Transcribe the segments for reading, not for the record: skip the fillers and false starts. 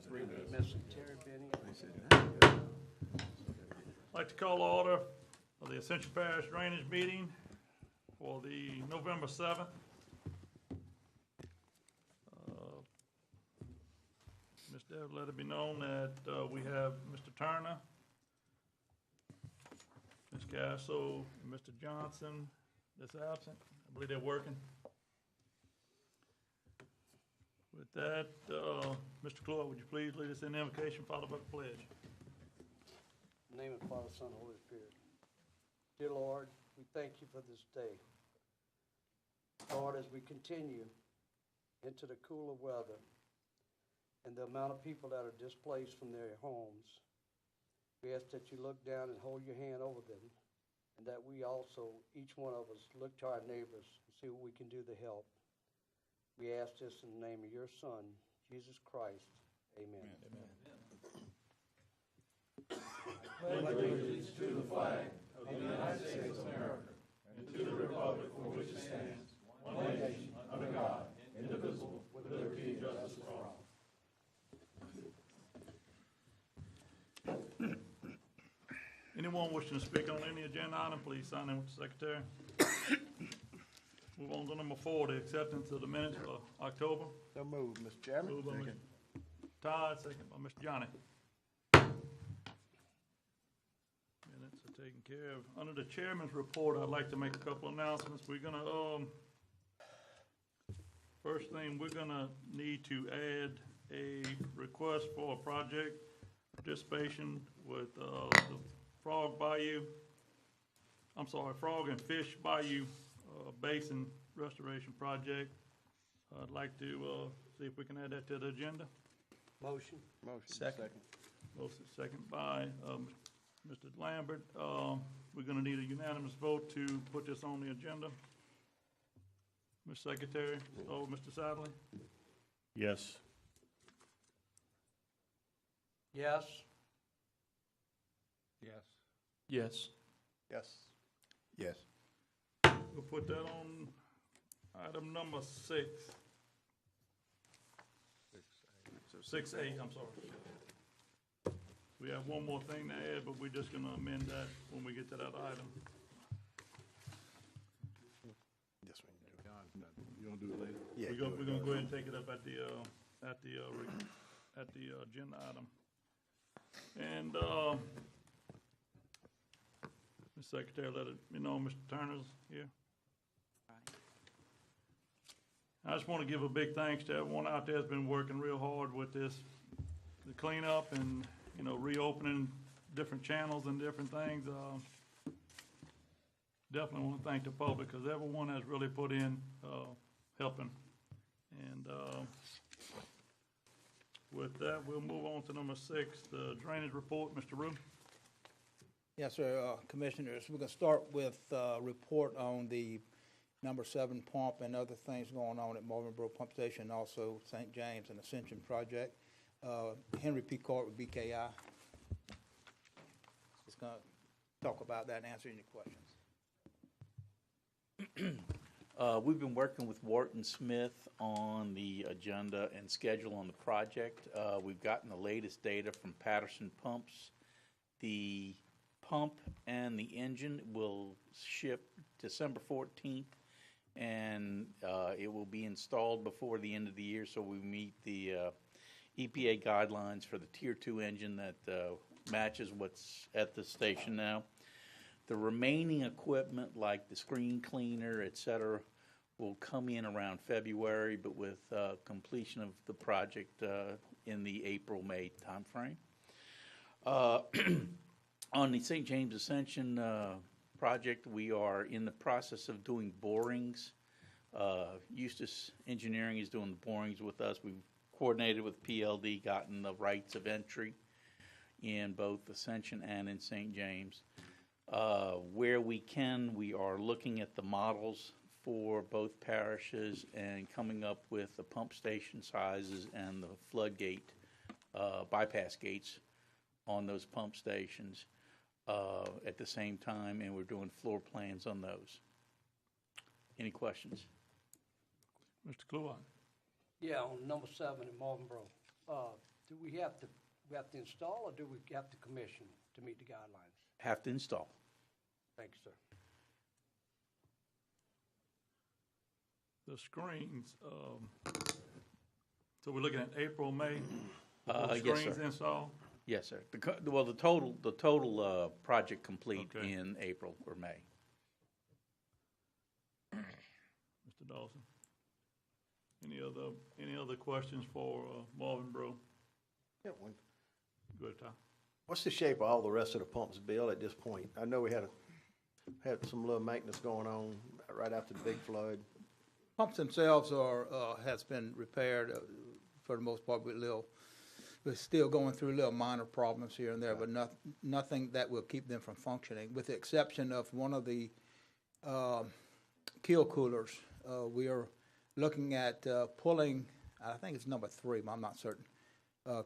3 minutes. Missing Terry Benny. I'd like to call to order of the Ascension Parish Drainage Meeting for the November 7th. Ms. Dev, let it be known that we have Mr. Turner, Ms. Gasso, and Mr. Johnson that's absent. I believe they're working. With that, Mr. Claude, would you please lead us in the invocation followed by the pledge? In the name of the Father, Son, and Holy Spirit. Dear Lord, we thank you for this day. Lord, as we continue into the cooler weather and the amount of people that are displaced from their homes, we ask that you look down and hold your hand over them, and that we also, each one of us, look to our neighbors and see what we can do to help. We ask this in the name of your Son, Jesus Christ. Amen. Amen. Pledge allegiance to the flag of the United States of America and to the republic for which it stands, one nation, under God, indivisible, with liberty and justice for all. Anyone wishing to speak on any agenda item, please sign in with the secretary. Move on to number 4, the acceptance of the minutes for October. So moved, Mr. Chairman. Moved by Mr. Todd, second by Mr. Johnny. Minutes are taken care of. Under the chairman's report, I'd like to make a couple announcements. We're gonna, first thing, we're gonna need to add a request for a project participation with the Frog and Fish Bayou Basin Restoration Project. I'd like to see if we can add that to the agenda. Motion. Second. Motion second by Mr. Lambert. We're going to need a unanimous vote to put this on the agenda. Ms. Secretary, Mr. Sadley? Yes. Yes. Yes. Yes. Yes. Yes. We'll put that on item number 6. 6A, I'm sorry. We have one more thing to add, but we're just gonna amend that when we get to that item. Yes, we can do it. You don't do it later? Yeah. We're gonna go ahead and take it up at the agenda item. And, Ms. Secretary, let me know Mr. Turner's here. I just want to give a big thanks to everyone out there that's been working real hard with this, the cleanup and, reopening different channels and different things. Definitely want to thank the public because everyone has really put in helping. And with that, we'll move on to number 6, the drainage report. Mr. Rue? Yes, sir. Commissioners, we're going to start with a report on the number 7 pump and other things going on at Marvinboro Pump Station, and also St. James and Ascension project. Henry P. Court with BKI. Just going to talk about that and answer any questions. We've been working with Wharton Smith on the agenda and schedule on the project. We've gotten the latest data from Patterson Pumps. The pump and the engine will ship December 14th, and it will be installed before the end of the year, so we meet the EPA guidelines for the Tier 2 engine that matches what's at the station now. The remaining equipment, like the screen cleaner, et cetera, will come in around February, but with completion of the project in the April-May timeframe. On the St. James Ascension project, we are in the process of doing borings. Eustace Engineering is doing the borings with us. We've coordinated with PLD, gotten the rights of entry in both Ascension and in St. James. Where we can, we are looking at the models for both parishes and coming up with the pump station sizes and the floodgate bypass gates on those pump stations at the same time, and we're doing floor plans on those. Any questions? Mr. Kluwan? Yeah, on number 7 in Marvinboro. Do we have to install, or do we have to commission to meet the guidelines? Have to install. Thank you, sir. The screens, so we're looking at April, May? Yes, Screens sir. installed? Yes, sir. The total project complete Okay. in April or May. Mr. Dawson? Any other questions for Marvin Bro? Yeah, one. Go ahead, Ty. What's the shape of all the rest of the pumps, Bill, at this point? I know we had some little maintenance going on right after the big flood. Pumps themselves has been repaired for the most part we're still going through little minor problems here and there, but nothing that will keep them from functioning, with the exception of one of the keel coolers. We are looking at pulling, I think it's number 3, but I'm not certain,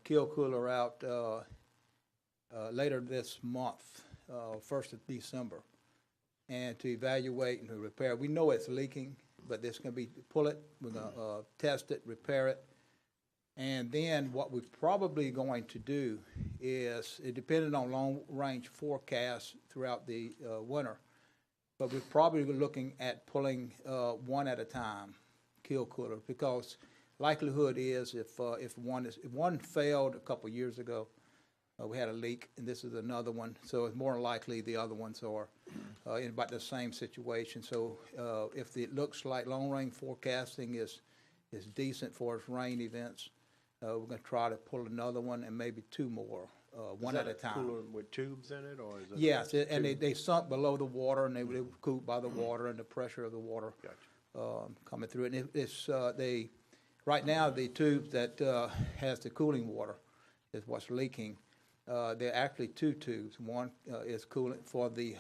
keel cooler out later this month, 1st of December, and to evaluate and to repair. We know it's leaking, but there's going to be, pull it, we're going to test it, repair it. And then what we're probably going to do is, it depended on long-range forecasts throughout the winter, but we're probably looking at pulling one at a time, keel cooler, because likelihood is if one failed a couple years ago, we had a leak, and this is another one, so it's more likely the other ones are in about the same situation. So if it looks like long-range forecasting is decent for its rain events, we're going to try to pull another one and maybe 2 more, one at a time. Cooler with tubes in it, or is it? Yes, and they sunk below the water, and they were cooled by the water and the pressure of the water coming through it. And it's right now the tubes that has the cooling water is what's leaking. There are actually 2 tubes. One is coolant for the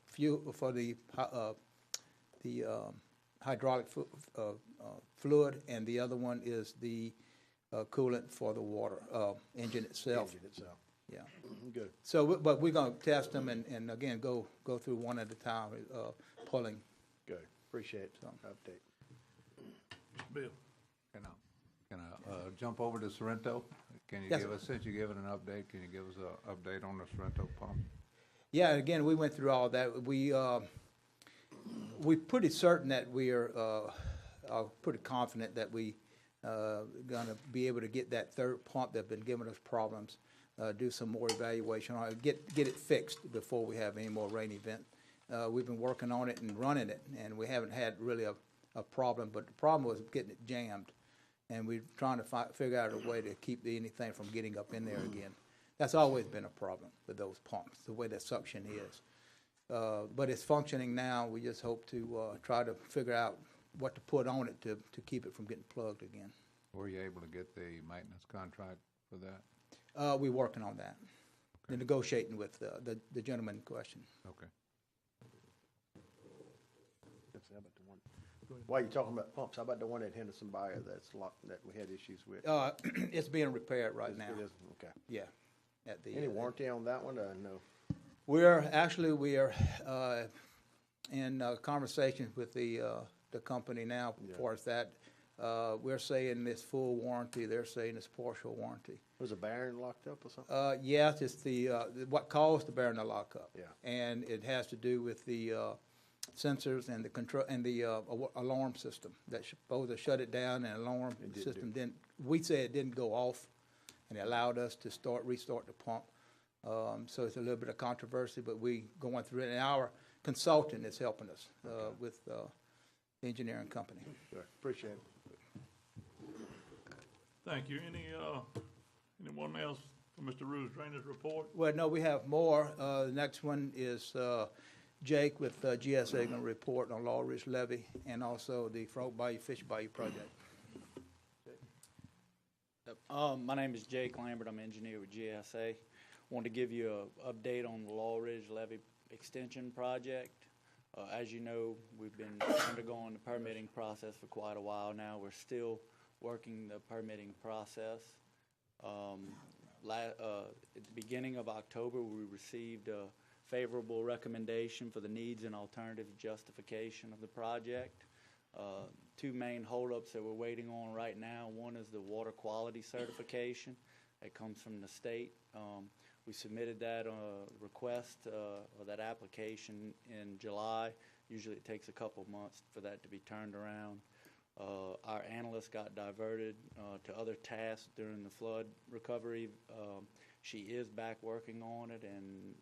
fuel for the hydraulic fluid, and the other one is the coolant for the water engine itself. Yeah. Good. So, but we're going to test them and again go through one at a time, pulling. Good. Appreciate it. So. Update. Bill? Can I jump over to Sorrento? Can you Yes, give us, since you're giving an update, can you give us an update on the Sorrento pump? Yeah, again, we went through all that. We're pretty certain that we are pretty confident that we going to be able to get that third pump that's been giving us problems, do some more evaluation on it, get it fixed before we have any more rain event. We've been working on it and running it, and we haven't had really a problem, but the problem was getting it jammed. And we're trying to figure out a way to keep anything from getting up in there again. That's always been a problem with those pumps, the way that suction is. But it's functioning now. We just hope to try to figure out what to put on it to keep it from getting plugged again. Were you able to get the maintenance contract for that? We're working on that. We're negotiating with the gentleman in question. Okay. While you're talking about pumps, how about the one at Henderson Bayou that's locked, that we had issues with? It's being repaired right now. It is? Okay. Yeah. At the, Any warranty on that one, or no? We are in conversations with the company now as far as that. We're saying it's full warranty. They're saying it's partial warranty. Was a bearing locked up or something? Yes, it's what caused the bearing to lock up. Yeah. And it has to do with the sensors and the control and the alarm system that supposed to shut it down, and alarm system didn't. We say it didn't go off, and it allowed us to restart the pump. So it's a little bit of controversy, but we going through it, and our consultant is helping us with the engineering company. Sure. Appreciate it. Thank you. Anyone else for Mr. Rue's drainage report? Well, no, we have more. The next one is Jake with GSA going to report on Law Ridge Levee and also the Frog Bayou Fish Bayou project. My name is Jake Lambert. I'm an engineer with GSA. Wanted to give you an update on the Law Ridge Levee extension project. As you know, we've been undergoing the permitting process for quite a while now. We're still working the permitting process. At the beginning of October, we received a favorable recommendation for the needs and alternative justification of the project. 2 main holdups that we're waiting on right now. One is the water quality certification. that comes from the state. We submitted that request or that application in July. Usually it takes a couple months for that to be turned around. Our analyst got diverted to other tasks during the flood recovery. She is back working on it, and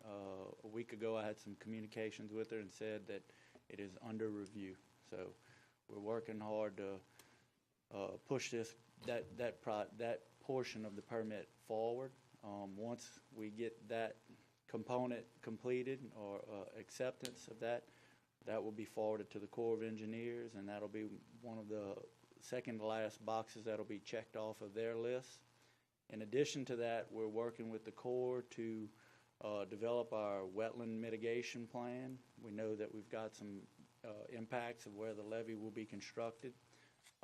a week ago I had some communications with her and said that it is under review. So we're working hard to push that portion of the permit forward. Once we get that component completed or acceptance of that, that will be forwarded to the Corps of Engineers, and that'll be one of the second to last boxes that'll be checked off of their list. In addition to that, we're working with the Corps to develop our wetland mitigation plan. We know that we've got some impacts of where the levee will be constructed,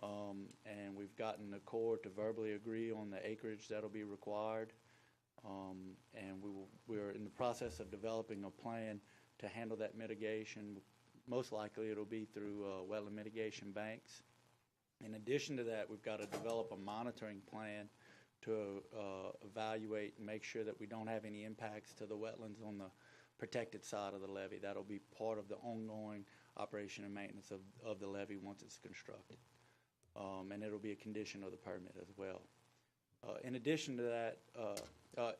and we've gotten the Corps to verbally agree on the acreage that'll be required, and we're in the process of developing a plan to handle that mitigation. Most likely it'll be through wetland mitigation banks. In addition to that, we've got to develop a monitoring plan to evaluate and make sure that we don't have any impacts to the wetlands on the protected side of the levee. That'll be part of the ongoing operation and maintenance of the levee once it's constructed. And it'll be a condition of the permit as well. In addition to that,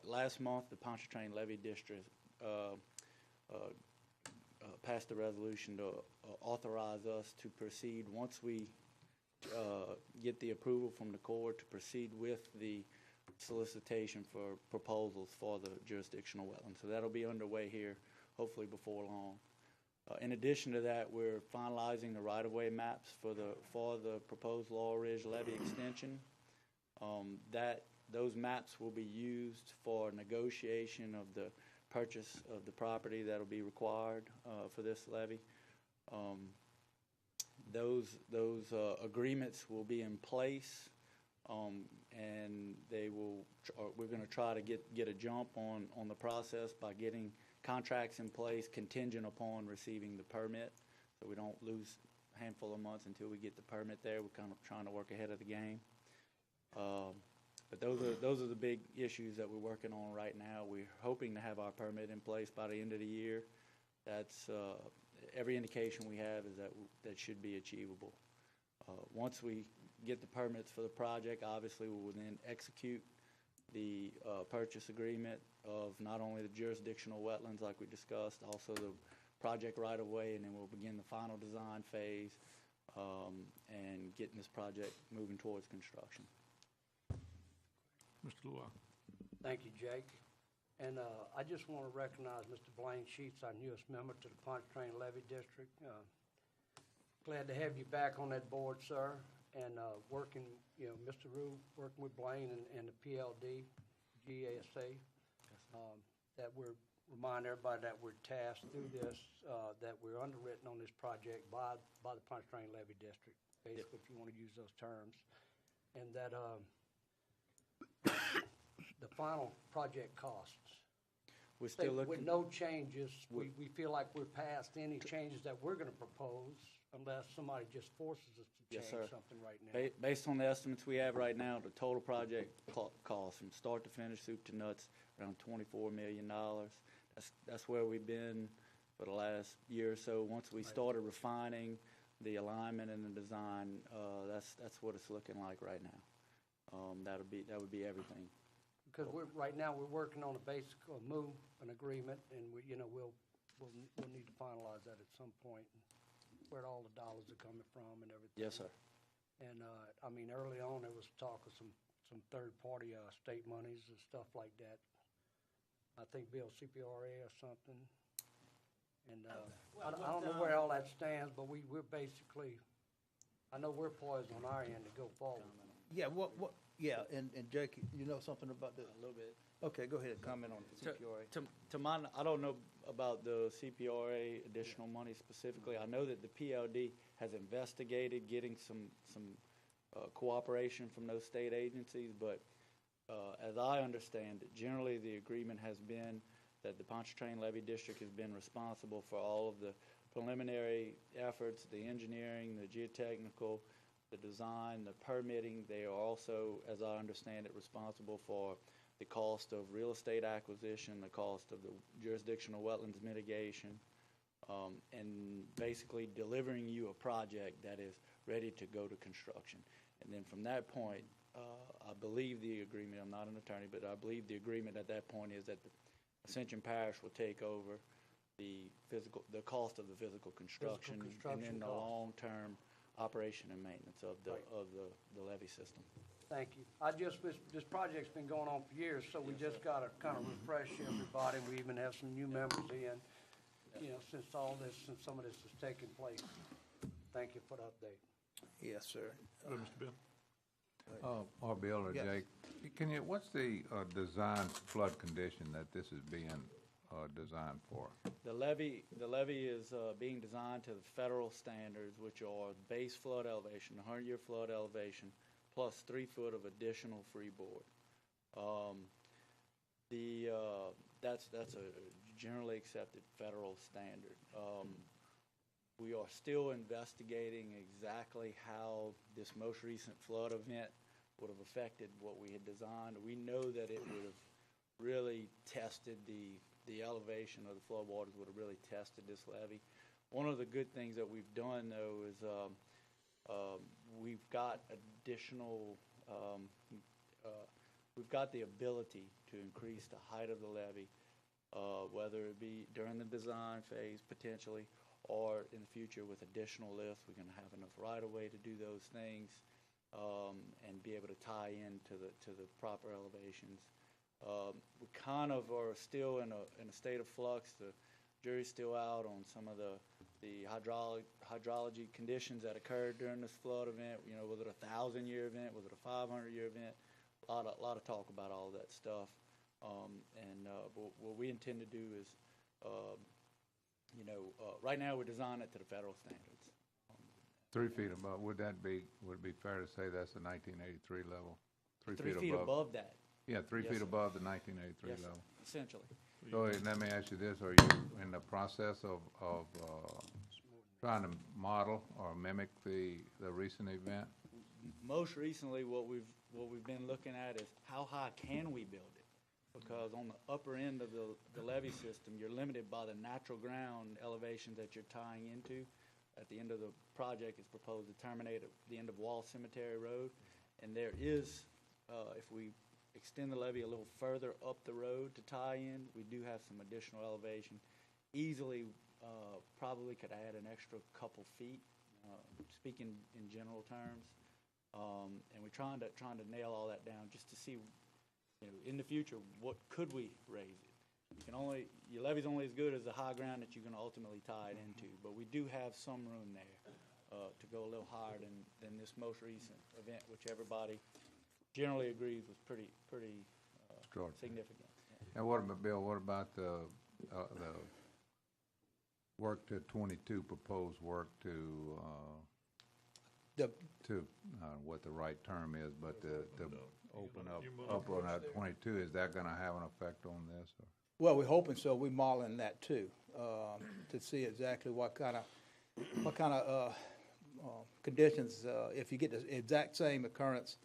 last month the Pontchartrain Levee District passed a resolution to authorize us to proceed once we get the approval from the Corps to proceed with the solicitation for proposals for the jurisdictional wetlands. So that'll be underway here, hopefully before long. In addition to that, we're finalizing the right-of-way maps for the proposed Laurel Ridge levee extension. Those maps will be used for negotiation of the purchase of the property that'll be required for this levee. Those agreements will be in place, and we're going to try to get a jump on the process by getting contracts in place contingent upon receiving the permit, so we don't lose a handful of months until we get the permit there. We're kind of trying to work ahead of the game. But those are the big issues that we're working on right now. We're hoping to have our permit in place by the end of the year. That's every indication we have is that should be achievable. Once we get the permits for the project, obviously we will then execute the purchase agreement of not only the jurisdictional wetlands like we discussed, also the project right of way, and then we'll begin the final design phase and getting this project moving towards construction. Mr. Luau. Thank you, Jake. And I just want to recognize Mr. Blaine Sheets, our newest member to the Pontchartrain Levee District. Glad to have you back on that board, sir. And working, Mr. Rue, working with Blaine and the PLD, GASA, that we're remind everybody that we're tasked through this, that we're underwritten on this project by the Pontchartrain Levee District, basically, if you want to use those terms, and that the final project costs. We're still looking with no changes. We feel like we're past any changes that we're going to propose, unless somebody just forces us to change something right now. Based on the estimates we have right now, the total project cost from start to finish, soup to nuts, around $24 million. That's where we've been for the last year or so. Once we started refining the alignment and the design, that's what it's looking like right now. That would be everything. Because right now we're working on a basic an agreement, and we'll need to finalize that at some point, where all the dollars are coming from and everything. Yes, sir. And I mean, early on there was talk of some third-party state monies and stuff like that. I think Bill CPRA or something. And I don't know where all that stands, but we're basically, I know we're poised on our end to go forward. Yeah, yeah, and Jake, you know something about this? A little bit. Okay, go ahead and comment on the CPRA. To my, I don't know about the CPRA additional money specifically. I know that the PLD has investigated getting some cooperation from those state agencies, but as I understand it, generally the agreement has been that the Pontchartrain Levee District has been responsible for all of the preliminary efforts, the engineering, the geotechnical, the design, the permitting. They are also, as I understand it, responsible for the cost of real estate acquisition, the cost of the jurisdictional wetlands mitigation, and basically delivering you a project that is ready to go to construction. And then from that point, I believe the agreement, I'm not an attorney, but I believe the agreement at that point is that the Ascension Parish will take over the cost of the physical construction and then the cost. long-term operation and maintenance of the, Right. of the levee system. Thank you. This project's been going on for years, so we just gotta kind of refresh everybody. We even have some new members in, since some of this has taken place. Thank you for the update. Yes, sir. Mr. Bill? Or Bill or Yes. Jake, what's the design flood condition that this is being designed for? The levee is being designed to the federal standards, which are base flood elevation, 100-year flood elevation, plus 3 foot of additional freeboard. That's a generally accepted federal standard. We are still investigating exactly how this most recent flood event would have affected what we had designed. We know that it would have really tested the elevation of the flood waters would have really tested this levee. One of the good things that we've done, though, is we've got additional, we've got the ability to increase the height of the levee, whether it be during the design phase potentially, or in the future with additional lifts. We're going to have enough right-of-way to do those things and be able to tie in to the proper elevations. We kind of are still in a state of flux. The jury's still out on some of the hydrology conditions that occurred during this flood event. Was it a 1,000-year event? Was it a 500-year event? A lot of talk about all that stuff. What we intend to do is, right now we're designing it to the federal standards. 3 feet above, would it be fair to say that's the 1983 level? 3 feet above that. Yeah, 3 Yes, feet sir. above the 1983 Yes, level. essentially. So let me ask you this, are you in the process of trying to model or mimic the recent event? Most recently, what we've been looking at is how high can we build it? Because on the upper end of the levee system, you're limited by the natural ground elevation that you're tying into. At the end of the project, it's proposed to terminate at the end of Wall Cemetery Road. And there is, if we extend the levee a little further up the road to tie in, we do have some additional elevation. Easily, probably could add an extra couple feet, speaking in general terms. And we're trying to nail all that down just to see, in the future, what could we raise it? Your levee's only as good as the high ground that you're going to ultimately tie it into. But we do have some room there to go a little higher than this most recent event, which everybody generally agrees was pretty significant. And what about, Bill, what about the work to 22, proposed work to what the right term is, but to open up on that 22, is that going to have an effect on this? Or? Well, we're hoping so. We're modeling that too, to see exactly what kind of conditions, if you get the exact same occurrence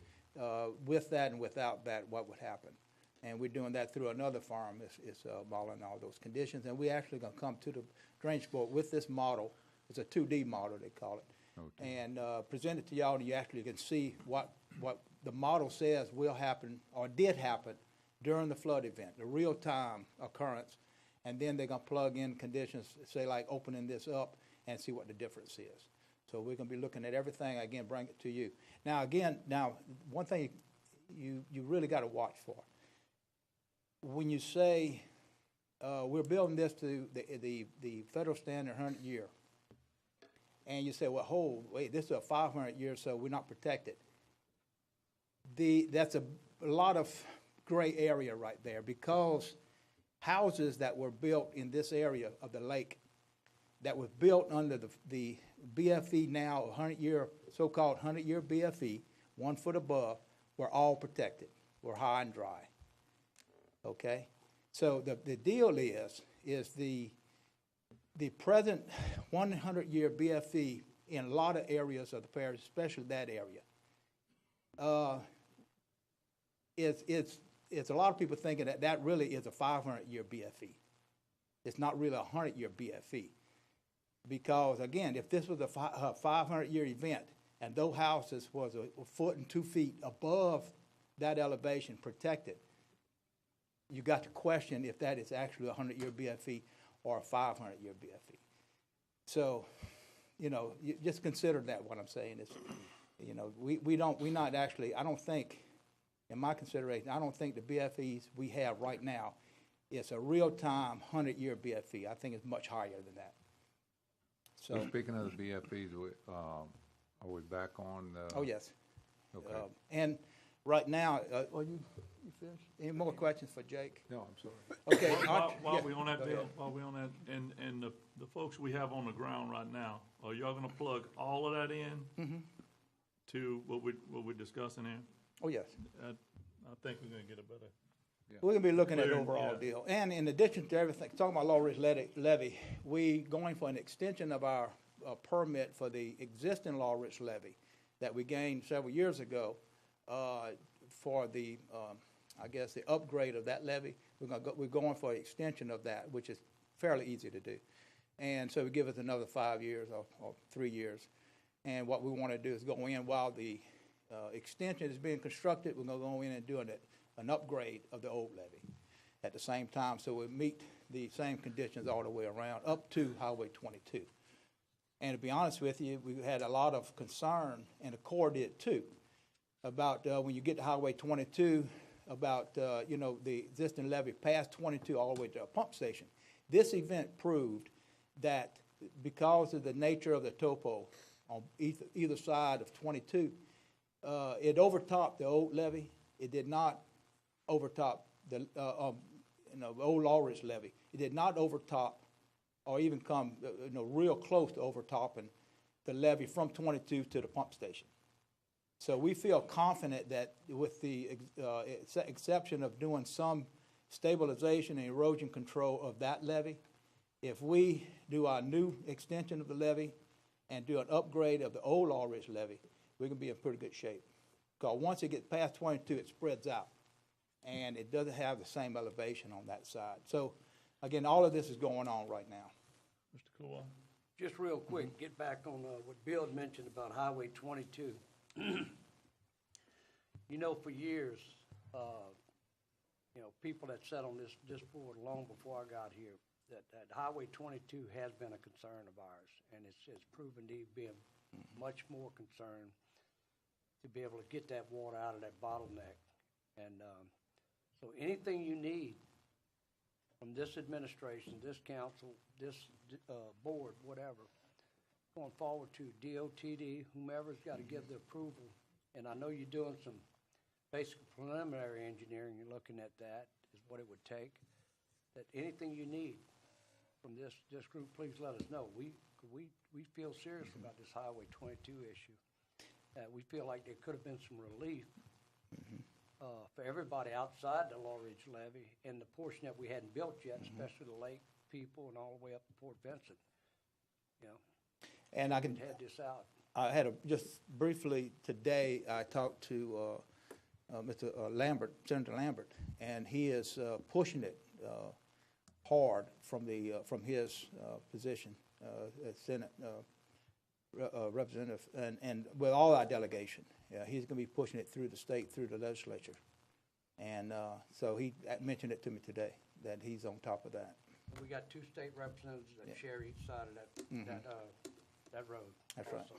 with that and without that, what would happen. And we're doing that through another farm, is modeling all those conditions. And we're actually going to come to the Drainage Board with this model. It's a 2D model, they call it. Okay. And present it to y'all, and you actually can see what the model says will happen or did happen during the flood event, the real-time occurrence. And then they're going to plug in conditions, say like opening this up, and see what the difference is. So we're going to be looking at everything, again, bring it to you. Now, one thing you really got to watch for. When you say we're building this to the federal standard 100-year, and you say, well, wait, this is a 500-year, so we're not protected. That's a lot of gray area right there, because houses that were built in this area of the lake that was built under the BFE now, 100-year, so-called 100-year BFE, 1 foot above, were all protected, were high and dry. Okay? So the deal is the present 100-year BFE in a lot of areas of the parish, especially that area, it's a lot of people thinking that that really is a 500-year BFE. It's not really a 100-year BFE. Because again, if this was a 500-year event and those houses was a foot and 2 feet above that elevation protected, you got to question if that is actually a 100-year BFE or a 500-year BFE. So, you know, you just consider that. What I'm saying is, you know, we're not actually, I don't think, in my consideration, I don't think the BFEs we have right now is a real-time 100-year BFE. I think it's much higher than that. So, So speaking of the BFEs, are we back on the? oh, yes. Okay. And right now, you finished? Any more questions for Jake? No, I'm sorry. Okay. While yeah, we on that, go Bill, ahead. while we on that, and the folks we have on the ground right now, are y'all gonna plug all of that in to what we're discussing here? Oh, yes. I think we're gonna get a better. We're gonna be looking at the Clear, overall yeah. deal. And in addition to everything, talking about Law Ridge levy, we going for an extension of our permit for the existing Law Ridge levy that we gained several years ago for the, I guess, the upgrade of that levy. We're going for an extension of that, which is fairly easy to do. And so it give us another 5 years or 3 years. And what we want to do is go in while the extension is being constructed, we're going to go in and do an upgrade of the old levee at the same time, so we meet the same conditions all the way around up to Highway 22. And to be honest with you, we had a lot of concern, and the Corps did too, about when you get to Highway 22, about you know, the existing levee past 22 all the way to a pump station. This event proved that because of the nature of the topo on either side of 22, it overtopped the old levee. It did not overtop the old Law Ridge levee. It did not overtop or even come real close to overtopping the levee from 22 to the pump station. So we feel confident that with the exception of doing some stabilization and erosion control of that levee, if we do our new extension of the levee and do an upgrade of the old Law Ridge levee, we're going to be in pretty good shape. Because once it gets past 22, it spreads out, and it doesn't have the same elevation on that side. So, again, all of this is going on right now. Mr. Kowal? Just real quick, get back on what Bill had mentioned about Highway 22. You know, for years, people that sat on this board long before I got here, that Highway 22 has been a concern of ours, and it's proven to be a much more concern to be able to get that water out of that bottleneck. And so anything you need from this administration, this council, this board, whatever, going forward to DOTD, whomever's got to give the approval. And I know you're doing some basic preliminary engineering, you're looking at that, is what it would take. That anything you need from this group, please let us know. We feel serious about this Highway 22 issue. We feel like there could have been some relief for everybody outside the Law Ridge levee and the portion that we hadn't built yet, especially the lake people and all the way up to Port Vincent. You know, And I can head this out. I had just briefly today, I talked to Mr. Lambert, Senator Lambert, and he is pushing it hard from his position as Senate representative, and with all our delegation. He's going to be pushing it through the state, through the legislature. And so he mentioned it to me today, that he's on top of that. We got 2 state representatives that share each side of that road. That's right. Also.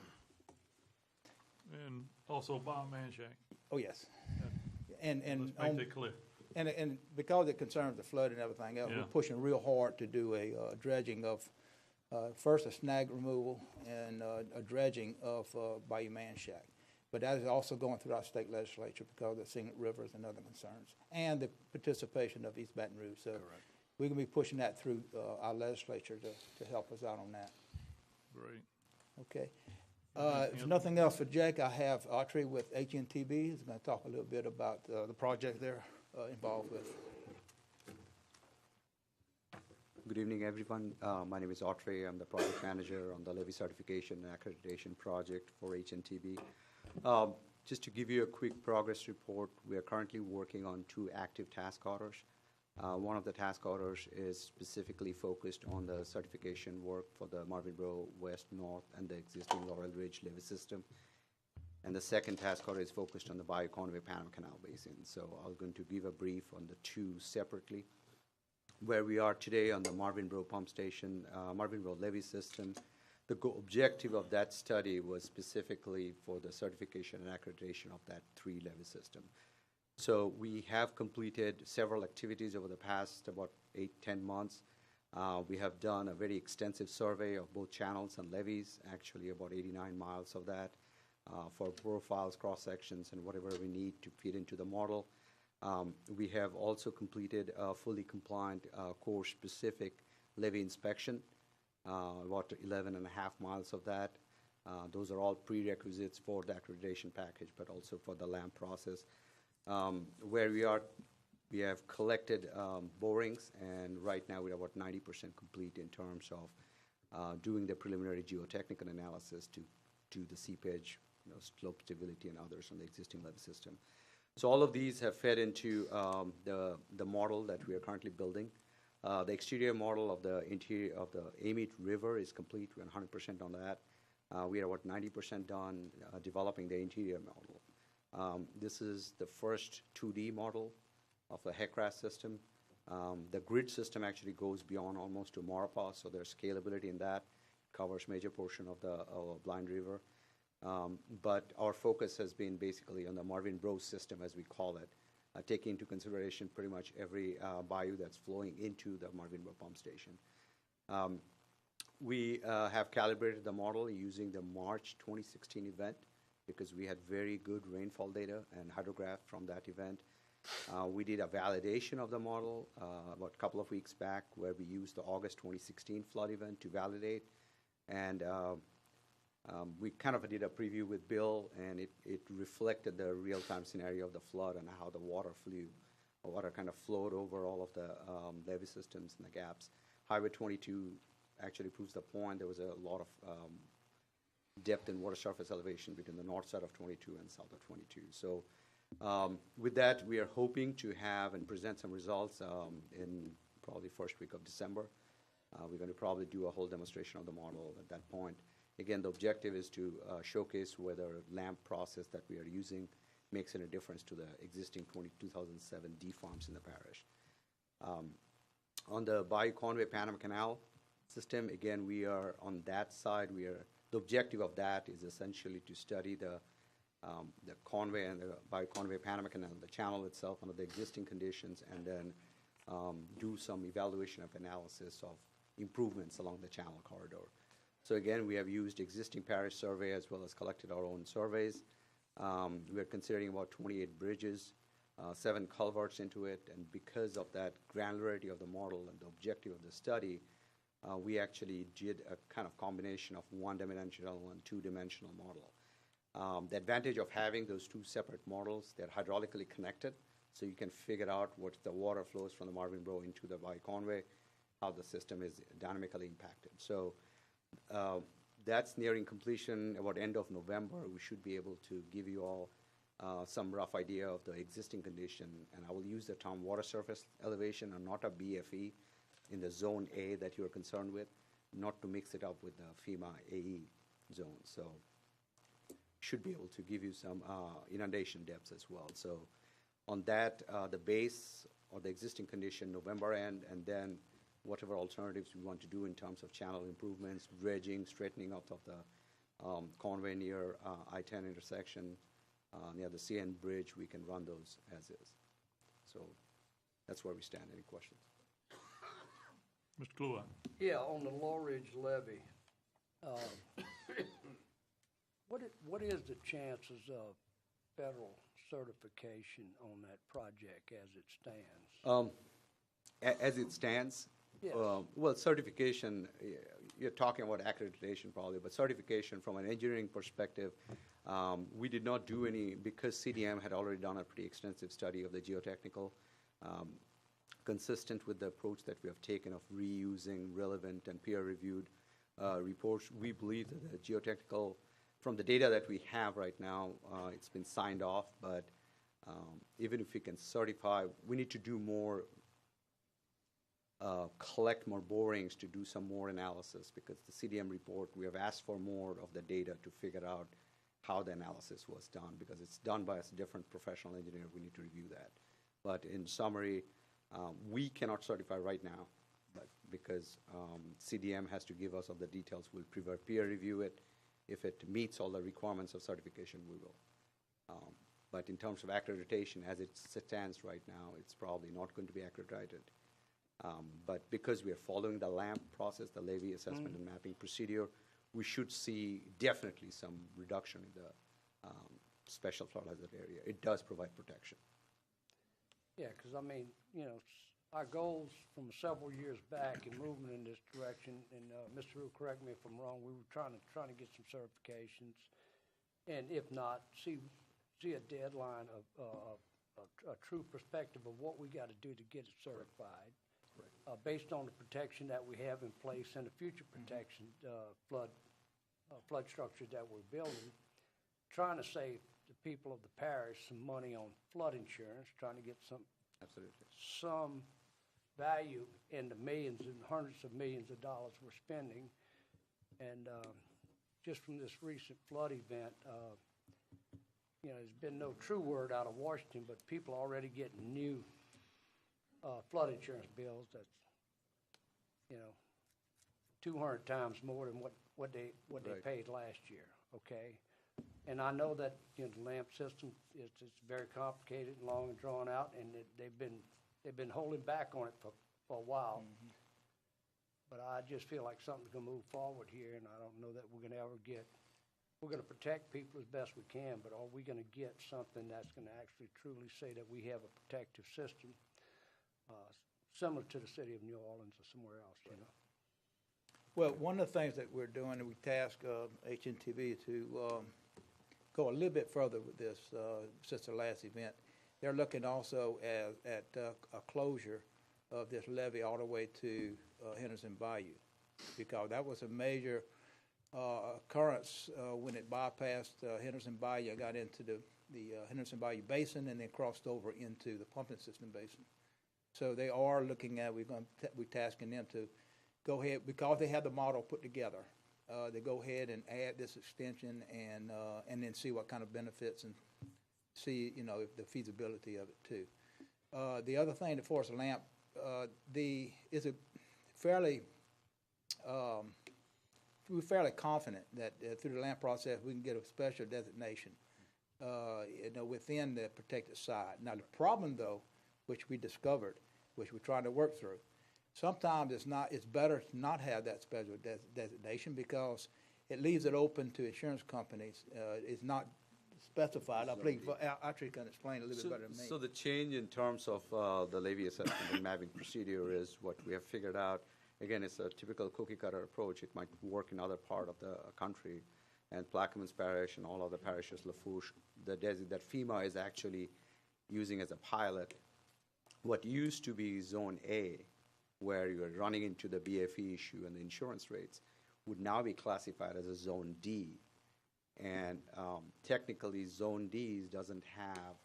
And also Bob Manshak. Oh, yes. And Let's make that clear. And because it concerns the flood and everything else, Yeah. we're pushing real hard to do a dredging of, first a snag removal and a dredging of Bayou Manshak. But that is also going through our state legislature because of the scenic rivers and other concerns, and the participation of East Baton Rouge. So we're going to be pushing that through our legislature to help us out on that. Great. Okay. If nothing else for Jake, I have Autry with HNTB. He's going to talk a little bit about the project they're involved with. Good evening, everyone. My name is Autry. I'm the project manager on the levy certification and accreditation project for HNTB. Just to give you a quick progress report, we are currently working on 2 active task orders. One of the task orders is specifically focused on the certification work for the Marvinboro West, North, and the existing Laurel Ridge levee system. And the second task order is focused on the Bio-Conway Panama Canal Basin. So I'm going to give a brief on the 2 separately. Where we are today on the Marvinboro pump station, Marvinboro levee system, the objective of that study was specifically for the certification and accreditation of that 3 levee system. So we have completed several activities over the past about 8-10 months. We have done a very extensive survey of both channels and levees, actually about 89 miles of that, for profiles, cross-sections, and whatever we need to feed into the model. We have also completed a fully compliant core-specific levee inspection, about 11.5 miles of that. Those are all prerequisites for the accreditation package, but also for the LAMP process. Where we have collected borings, and right now we're about 90% complete in terms of doing the preliminary geotechnical analysis to do the seepage, slope stability, and others on the existing levee system. So all of these have fed into the model that we are currently building. The exterior model of the interior of the Amite River is complete. We're 100% on that. We are about 90% done developing the interior model. This is the first 2D model of the HECRAS system. The grid system actually goes beyond almost to Maurepas, so there's scalability in that. It covers major portion of the Blind River. But our focus has been basically on the Marvinboro system, as we call it, taking into consideration pretty much every bayou that's flowing into the Marvinboro pump station. We have calibrated the model using the March 2016 event because we had very good rainfall data and hydrograph from that event. We did a validation of the model about a couple of weeks back where we used the August 2016 flood event to validate. And we kind of did a preview with Bill, and it reflected the real-time scenario of the flood and how the water kind of flowed over all of the levee systems and the gaps. Highway 22 actually proves the point. There was a lot of depth in water surface elevation between the north side of 22 and south of 22. So with that, we are hoping to have and present some results in probably first week of December. We're going to probably do a whole demonstration of the model at that point. Again, the objective is to showcase whether LAMP process that we are using makes any difference to the existing 2007 D farms in the parish. On the Bio-Conway Panama Canal system, again, we are on that side. The objective of that is essentially to study the Conway and the Bio-Conway Panama Canal, the channel itself under the existing conditions, and then do some evaluation of analysis of improvements along the channel corridor. So again, we have used existing parish survey as well as collected our own surveys. We are considering about 28 bridges, 7 culverts into it, and because of that granularity of the model and the objective of the study, we actually did a kind of combination of one-dimensional and two-dimensional model. The advantage of having those 2 separate models, they're hydraulically connected, so you can figure out what the water flows from the Marvinboro into the Bio-Conway, how the system is dynamically impacted. So that's nearing completion. About end of November, we should be able to give you all some rough idea of the existing condition, and I will use the term water surface elevation and not a BFE in the zone A that you're concerned with, not to mix it up with the FEMA AE zone. So should be able to give you some inundation depths as well. So on that, the base or the existing condition November end, and then whatever alternatives we want to do in terms of channel improvements, dredging, straightening up of the Conway near I-10 intersection, near the CN Bridge, we can run those as is. So that's where we stand. Any questions? Mr. Kluwer. Yeah, on the Laurel Ridge levee, what is the chances of federal certification on that project as it stands? As it stands? Yes. Well, certification, you're talking about accreditation probably, but certification from an engineering perspective, we did not do any, because CDM had already done a pretty extensive study of the geotechnical, consistent with the approach that we have taken of reusing relevant and peer-reviewed reports. We believe that the geotechnical from the data that we have right now, it's been signed off, but even if we can certify, we need to do more, collect more borings to do some more analysis, because the CDM report, we have asked for more of the data to figure out how the analysis was done, because it's done by a different professional engineer. We need to review that. But in summary, we cannot certify right now, but because CDM has to give us all the details, we'll peer review it. If it meets all the requirements of certification, we will. But in terms of accreditation, as it stands right now, it's probably not going to be accredited. But because we are following the LAMP process, the levy assessment and mapping procedure, we should see definitely some reduction in the special flood hazard area. It does provide protection. Yeah, because I mean, our goals from several years back in moving in this direction, and Mr. Rue, correct me if I'm wrong, we were trying to get some certifications, and if not, see a deadline of a true perspective of what we got to do to get it certified, based on the protection that we have in place and the future protection flood structures that we're building, trying to save the people of the parish some money on flood insurance, trying to get some value in the millions and hundreds of millions of dollars we're spending. And just from this recent flood event, there's been no true word out of Washington, but people are already getting new flood insurance bills that's 200 times more than what they paid last year. Okay, and I know that the LAMP system it's very complicated and long and drawn out, and they've been holding back on it for a while. But I just feel like something's going to move forward here, and I don't know that we're going to ever get. We're going to protect people as best we can, but are we going to get something that's going to actually truly say that we have a protective system similar to the city of New Orleans or somewhere else, Well, one of the things that we're doing, and we task HNTV to go a little bit further with this since the last event. They're looking also at a closure of this levee all the way to Henderson Bayou, because that was a major occurrence when it bypassed Henderson Bayou, got into the Henderson Bayou Basin, and then crossed over into the pumping system basin. So they are looking at, we're tasking them to go ahead, because they have the model put together, they go ahead and add this extension and then see what kind of benefits and see, if the feasibility of it too. The other thing, as far as the LAMP, is a fairly, we're fairly confident that through the LAMP process, we can get a special designation, within the protected side. Now, the problem though, which we discovered, which we're trying to work through, sometimes it's better to not have that special designation, because it leaves it open to insurance companies. It's not specified. I believe actually can explain a little bit better than me. So the change in terms of the levy assessment and mapping procedure is what we have figured out. Again, it's a typical cookie cutter approach. It might work in other part of the country, and Plaquemines Parish and all other parishes, Lafourche, that FEMA is actually using as a pilot. What used to be Zone A, where you're running into the BFE issue and the insurance rates, would now be classified as a Zone D. And technically, Zone D doesn't have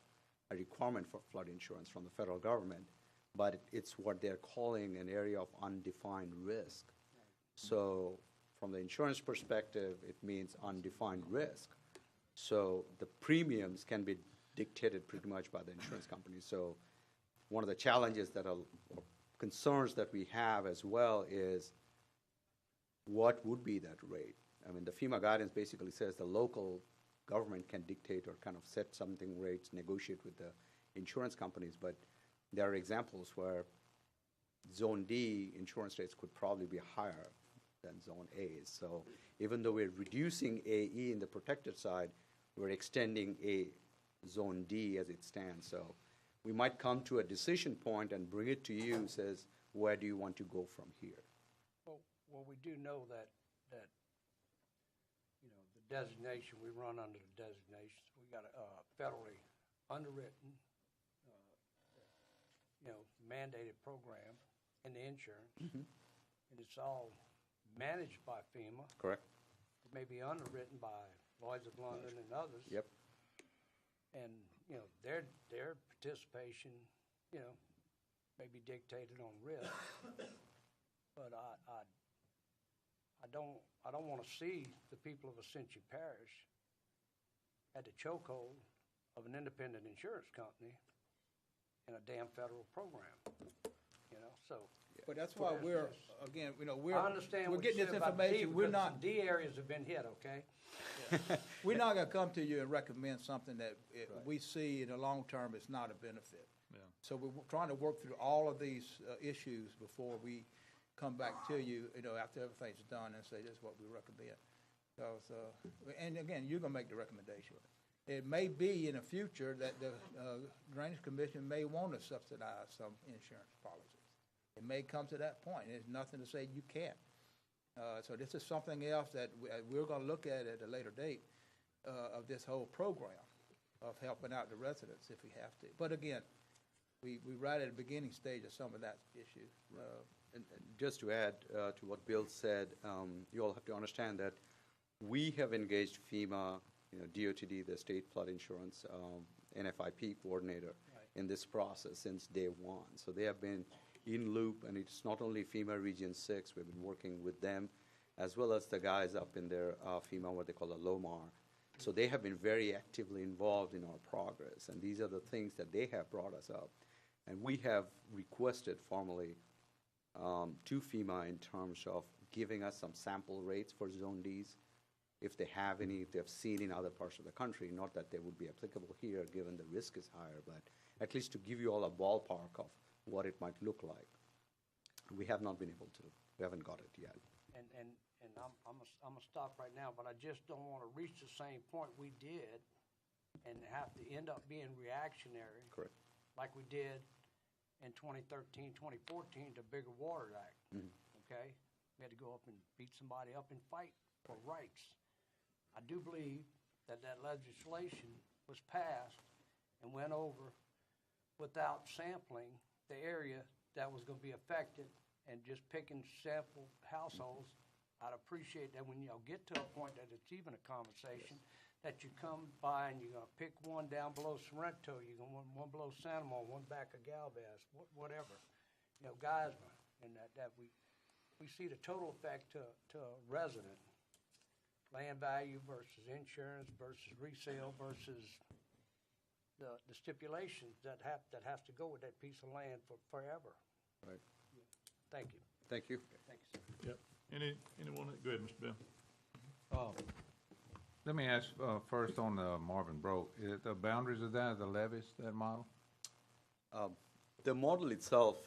a requirement for flood insurance from the federal government, but it's what they're calling an area of undefined risk. So from the insurance perspective, it means undefined risk. So the premiums can be dictated pretty much by the insurance company. So one of the challenges or concerns that we have as well is what would be that rate? I mean, the FEMA guidance basically says the local government can dictate or kind of set something rates, negotiate with the insurance companies, but there are examples where Zone D insurance rates could probably be higher than Zone A. So even though we're reducing AE in the protected side, we're extending a Zone D as it stands. So we might come to a decision point and bring it to you, says, where do you want to go from here? Well, we do know that the designation, we run under the designation. We got a federally underwritten, mandated program in the insurance, and it's all managed by FEMA. Correct. It may be underwritten by Lloyd's of London and others. Yep. And, you know, their participation, you know, may be dictated on risk. But I don't want to see the people of Ascension Parish at the chokehold of an independent insurance company in a damn federal program, you know, so. But that's why we're, again, you know, I understand we're what you getting said this about the D, information. We're because not, some D areas have been hit, okay? we're not gonna come to you and recommend something that we see in the long term is not a benefit. Yeah. So we're trying to work through all of these issues before we come back to you, you know, after everything's done and say, this is what we recommend. So, and again, you're gonna make the recommendation. It may be in the future that the Drainage Commission may want to subsidize some insurance policies. It may come to that point. There's nothing to say you can't. So this is something else that we're going to look at a later date of this whole program of helping out the residents if we have to. But again, we right at the beginning stage of some of that issue. And just to add to what Bill said, you all have to understand that we have engaged FEMA, you know, DOTD, the State Flood Insurance NFIP coordinator, in this process since day one. So they have been in loop, and it's not only FEMA Region 6, we've been working with them, as well as the guys up in their FEMA, what they call a LOMAR. So they have been very actively involved in our progress, and these are the things that they have brought us up. And we have requested formally to FEMA in terms of giving us some sample rates for Zone Ds, if they have any, if they've seen in other parts of the country, not that they would be applicable here given the risk is higher, but at least to give you all a ballpark of what it might look like. We have not been able to. We haven't got it yet. And I'm gonna stop right now, but I just don't want to reach the same point we did and have to end up being reactionary. Correct. Like we did in 2013, 2014, the Bigger Water Act, okay? We had to go up and beat somebody up and fight for rights. I do believe that legislation was passed and went over without sampling the area that was going to be affected and just picking sample households. I'd appreciate that when y'all get to a point that it's even a conversation, that you come by and you're going to pick one down below Sorrento, you're going to one below Santamon, one back of Galvez, whatever, you know, Geismar, and that we see the total effect to a resident. Land value versus insurance versus resale versus the stipulations that has to go with that piece of land for forever. Right. Thank you. Thank you. Thank you, sir. Yep. Anyone? Go ahead, Mr. Bill. Let me ask first on the Marvin Brook. The boundaries of that, the levees, that model? The model itself,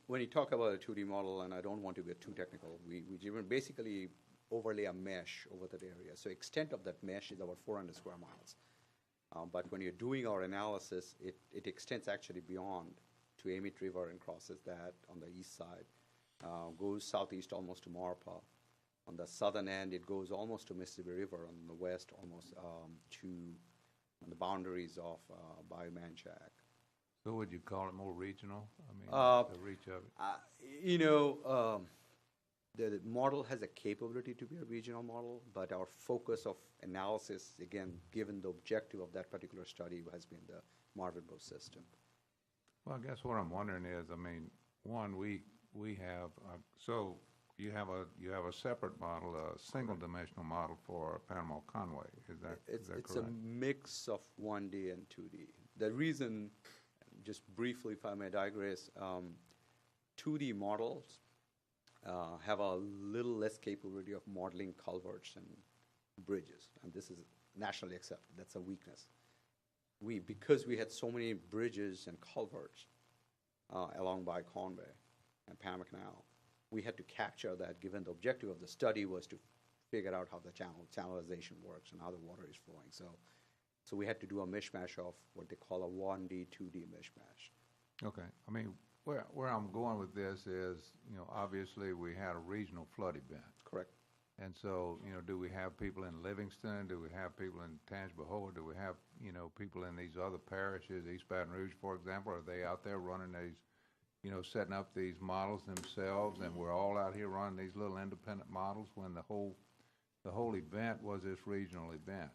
when you talk about a 2D model, and I don't want to get too technical, we basically overlay a mesh over that area. So extent of that mesh is about 400 square miles. But when you're doing our analysis, it extends actually beyond to Amite River and crosses that on the east side, goes southeast almost to Marpa. On the southern end, it goes almost to Mississippi River. On the west, almost to on the boundaries of Biomanchac. So would you call it more regional? I mean, the reach of it? You know, the model has a capability to be a regional model, but our focus of analysis, again, given the objective of that particular study, has been the Marvin Brook system. Well, I guess what I'm wondering is, I mean, one, we have, so you have a separate model, a single-dimensional model for Panama Conway. Is that correct? It's a mix of 1D and 2D. The reason, just briefly, if I may digress, 2D models have a little less capability of modeling culverts and bridges, and this is nationally accepted. That's a weakness. Because we had so many bridges and culverts along by Conway and Panama Canal, we had to capture that, given the objective of the study was to figure out how the channelization works and how the water is flowing. So we had to do a mishmash of what they call a 1D, 2D mishmash. Okay. I mean, where I'm going with this is, you know, obviously we had a regional flood event. Correct. And so, you know, do we have people in Livingston? Do we have people in Tangipahoa? Do we have, you know, people in these other parishes, East Baton Rouge, for example? Are they out there running these, you know, setting up these models themselves, and we're all out here running these little independent models when the whole the whole event was this regional event.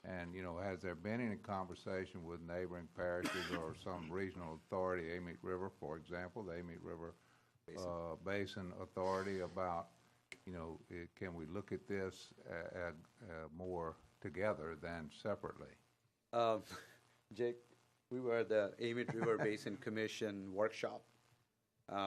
And, has there been any conversation with neighboring parishes or some regional authority, Amite River, for example, the Amite River Basin Authority, about, can we look at this more together than separately? Jake, we were at the Amite River Basin Commission workshop,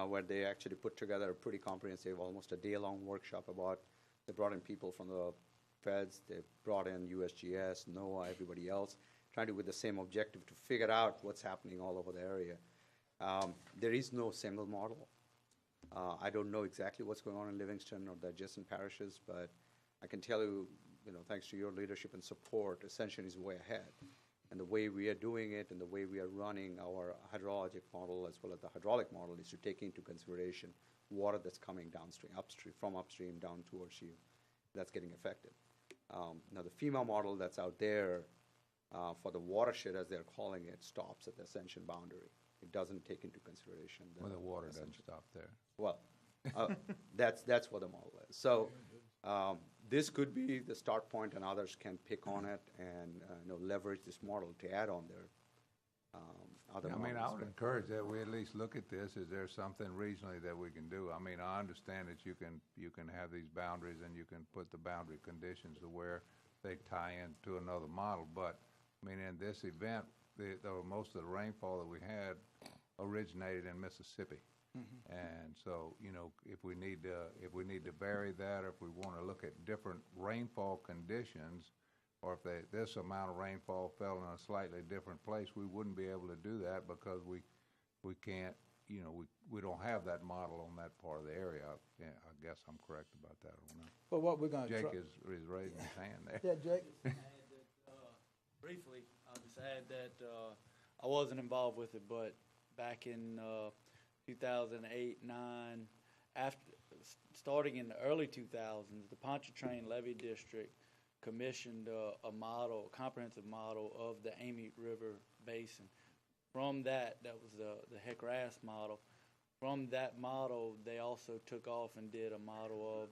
where they actually put together a pretty comprehensive, almost a day-long workshop about, they brought in people from the feds, they brought in USGS, NOAA, everybody else, trying to, with the same objective, to figure out what's happening all over the area. There is no single model. I don't know exactly what's going on in Livingston or the adjacent parishes, but I can tell you, thanks to your leadership and support, Ascension is way ahead. And the way we are doing it and the way we are running our hydrologic model as well as the hydraulic model is to take into consideration water that's coming downstream, from upstream down towards you. That's getting affected. Now, the FEMA model that's out there for the watershed, as they're calling it, stops at the Ascension boundary. It doesn't take into consideration The water Ascension. doesn't stop there. Well, that's what the model is. So this could be the start point, and others can pick on it and leverage this model to add on their other models. I would encourage that we at least look at this. Is there something regionally that we can do? I understand that you can have these boundaries and you can put the boundary conditions to where they tie into another model. But in this event, most of the rainfall that we had originated in Mississippi. Mm-hmm. And so, if we need to vary that, or if we want to look at different rainfall conditions, or if this amount of rainfall fell in a slightly different place, we wouldn't be able to do that because we can't, we don't have that model on that part of the area. I guess I'm correct about that. I don't know. But what we're going to Jake is raising his hand there. Yeah, Jake. Briefly, I'll just add that I wasn't involved with it, but back in 2008, 9, starting in the early 2000s, the Pontchartrain Levee District commissioned a comprehensive model of the Amite River Basin. From that was the HEC-RAS model. From that model, they also took off and did a model of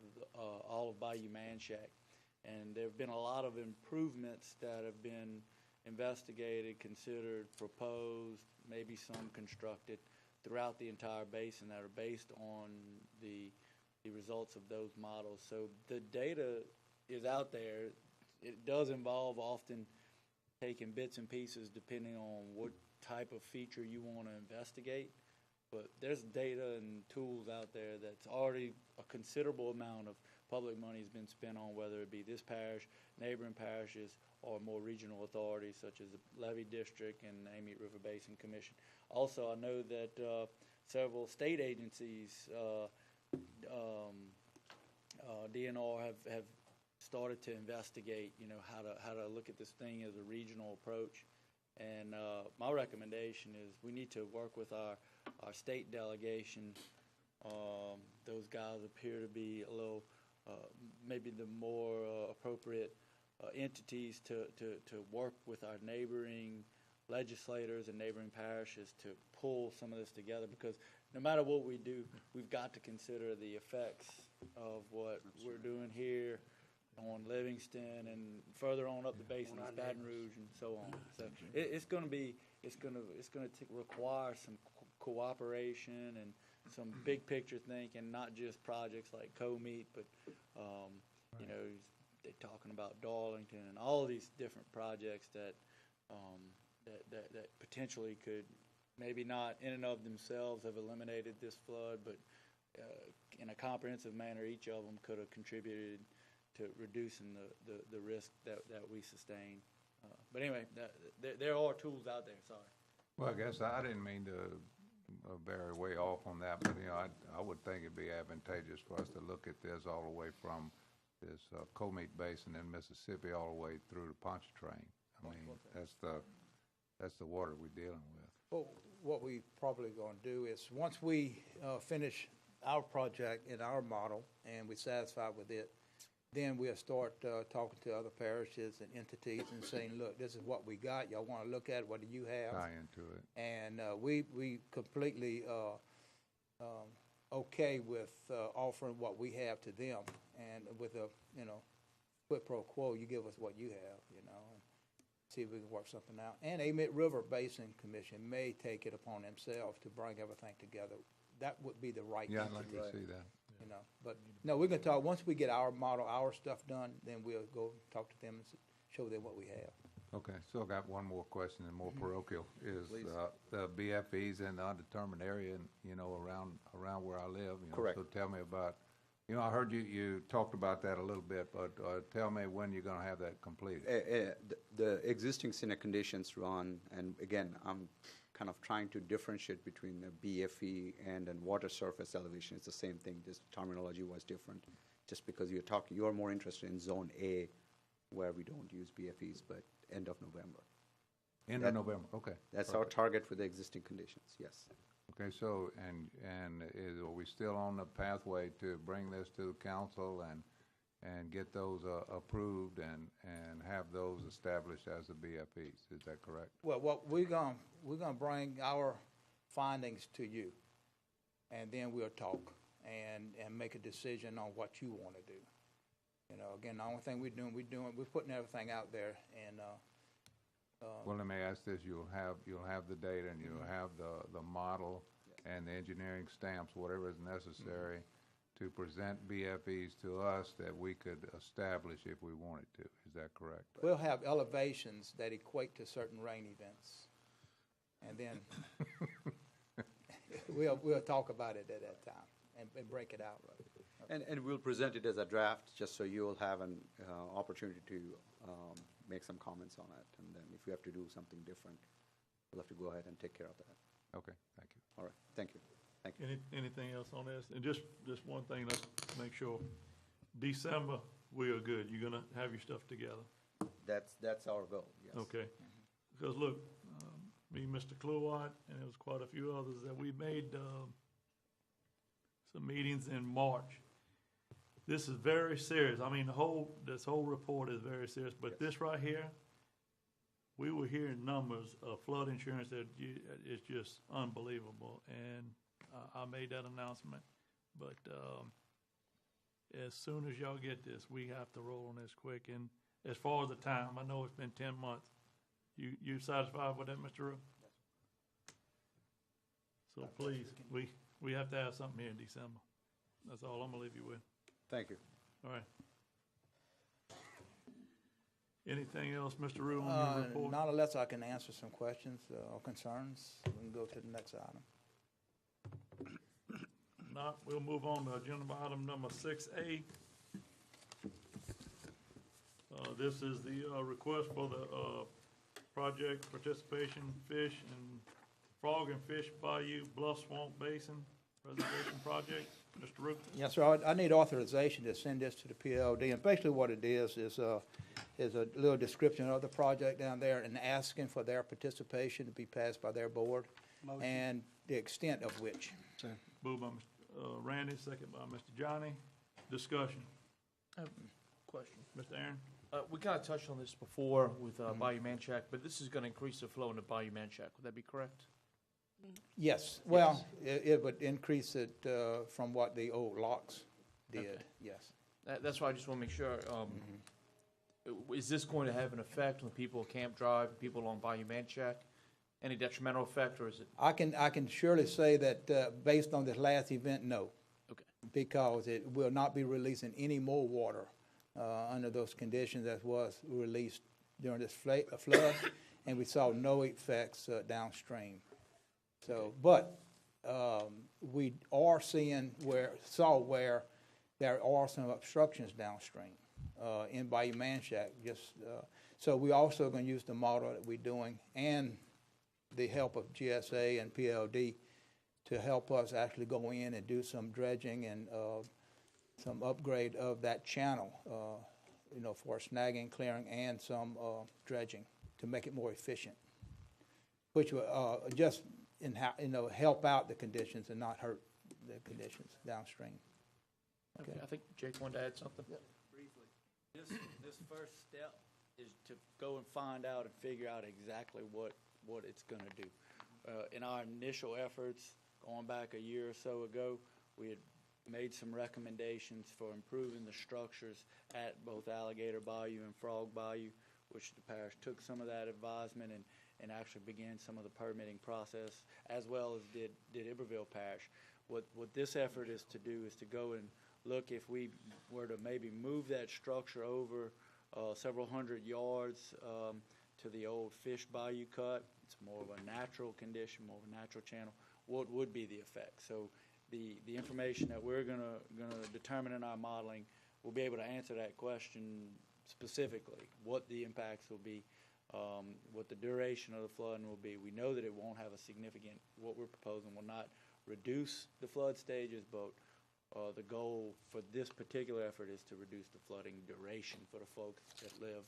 all of Bayou Manchac. And there have been a lot of improvements that have been investigated, considered, proposed, maybe some constructed throughout the entire basin that are based on the results of those models. So the data is out there. It does involve often taking bits and pieces depending on what type of feature you want to investigate. But there's data and tools out there that's already a considerable amount of public money has been spent on, whether it be this parish, neighboring parishes, or more regional authorities such as the Levee District and the Amite River Basin Commission. Also, I know that several state agencies, DNR, have started to investigate, how to look at this thing as a regional approach. And my recommendation is we need to work with our state delegation. Those guys appear to be a little, maybe the more appropriate entities to work with our neighboring legislators and neighboring parishes to pull some of this together, because no matter what we do, we've got to consider the effects of what we're doing here on Livingston and further on up the basin, Baton Rouge, and so on. So it's going to require some cooperation and some big picture thinking, not just projects like Co-Meet, but they're talking about Darlington and all these different projects that potentially could, maybe not in and of themselves have eliminated this flood, but in a comprehensive manner, each of them could have contributed to reducing the risk that we sustain. But anyway, there are tools out there. Sorry. Well, I guess I didn't mean to vary way off on that, but I would think it'd be advantageous for us to look at this all the way from this Comeat Basin in Mississippi all the way through to Pontchartrain. That's the water we're dealing with. Well, what we probably going to do is once we finish our project in our model and we're satisfied with it, then we'll start talking to other parishes and entities and saying, look, this is what we got. Y'all want to look at it? What do you have? Tie into it. And we completely okay with offering what we have to them, and with a quid pro quo, you give us what you have, you know, and see if we can work something out. And Amite River Basin Commission may take it upon themselves to bring everything together. That would be the right Yeah, I'd like entity, to see that. you know. But, no, we're gonna talk, once we get our model, our stuff done, then we'll go talk to them and show them what we have. Okay, still got one more question and more parochial, is, the BFEs in the undetermined area and, you know, around where I live, you know. Correct. So tell me about, you know, I heard you talked about that a little bit, but, tell me when you're gonna have that completed. The existing scenic conditions run, and again, I'm kind of trying to differentiate between the BFE and then water surface elevation. It's the same thing, just terminology was different. Just because you're more interested in Zone A, where we don't use BFEs, but end of November. End of November, okay. That's our perfect. target for the existing conditions, yes. Okay, so, are we still on the pathway to bring this to council and get those approved and have those established as the BFEs? Is that correct? Well, what we're gonna bring our findings to you, and then we'll talk and make a decision on what you wanna do. You know, again, the only thing we're putting everything out there, and, Well, let me ask this, you'll have the data and you'll have the model and the engineering stamps, whatever is necessary to present BFEs to us that we could establish if we wanted to. Is that correct? we'll have elevations that equate to certain rain events. And then we'll talk about it at that time and break it out. And we'll present it as a draft, just so you'll have an opportunity to make some comments on it. And then if we have to do something different, we'll have to go ahead and take care of that. Okay, thank you. All right, thank you. Thank you. Anything else on this? And just one thing, let's make sure, December, we are good. You're gonna have your stuff together. That's our goal, yes. Okay. Because look, me, Mr. Kluwat, and there was quite a few others that we made, some meetings in March. This is very serious. I mean, this whole report is very serious, but this right here, we were hearing numbers of flood insurance that it's just unbelievable. And I made that announcement, but, as soon as y'all get this, we have to roll on this quick. And as far as the time, I know it's been 10 months. You satisfied with that, Mr. Rowe? So please, we have to have something here in December. That's all I'm gonna leave you with. Thank you. All right. Anything else, Mr. Rue, on your report? Not unless I can answer some questions or concerns. We can go to the next item. Not, we'll move on to agenda item number 6A. This is the request for the project participation fish and frog and fish bayou bluff swamp basin preservation project. Mr. Root? Yes, sir. I need authorization to send this to the PLD, and basically what it is a little description of the project down there and asking for their participation to be passed by their board, and the extent of which. Moved by Mr. Randy, second by Mr. Johnny. Discussion. I have a question. Mr. Aaron? We kind of touched on this before with Bayou Manchac, but this is going to increase the flow into Bayou Manchac. Would that be correct? Yes, well, it would increase it from what the old locks did, Okay. yes. That's why I just want to make sure. Is this going to have an effect on people at Camp Drive, people along Bayou Manchac? Any detrimental effect, or is it? I can surely say that based on this last event, no. Okay. Because it will not be releasing any more water under those conditions that was released during this flood, and we saw no effects downstream. So, but we are seeing where there are some obstructions downstream in Bayou Manchac. So we also going to use the model that we're doing and the help of GSA and PLD to help us actually go in and do some dredging and some upgrade of that channel, for snagging, clearing, and some dredging to make it more efficient, which will just help out the conditions and not hurt the conditions downstream. Okay. I think Jake wanted to add something. Briefly, this first step is to go and find out and figure out exactly what it's going to do. In our initial efforts, going back a year or so ago, we had made some recommendations for improving the structures at both Alligator Bayou and Frog Bayou, which the parish took some of that advisement and actually began some of the permitting process, as well as did Iberville Parish. What this effort is to do is to go and look if we were to maybe move that structure over several hundred yards to the old Fish Bayou cut. It's more of a natural condition, more of a natural channel. What would be the effect? So the information that we're gonna determine in our modeling will be able to answer that question specifically, what the impacts will be, what the duration of the flooding will be. We know that it won't have a significant, what we're proposing will not reduce the flood stages, but the goal for this particular effort is to reduce the flooding duration for the folks that live,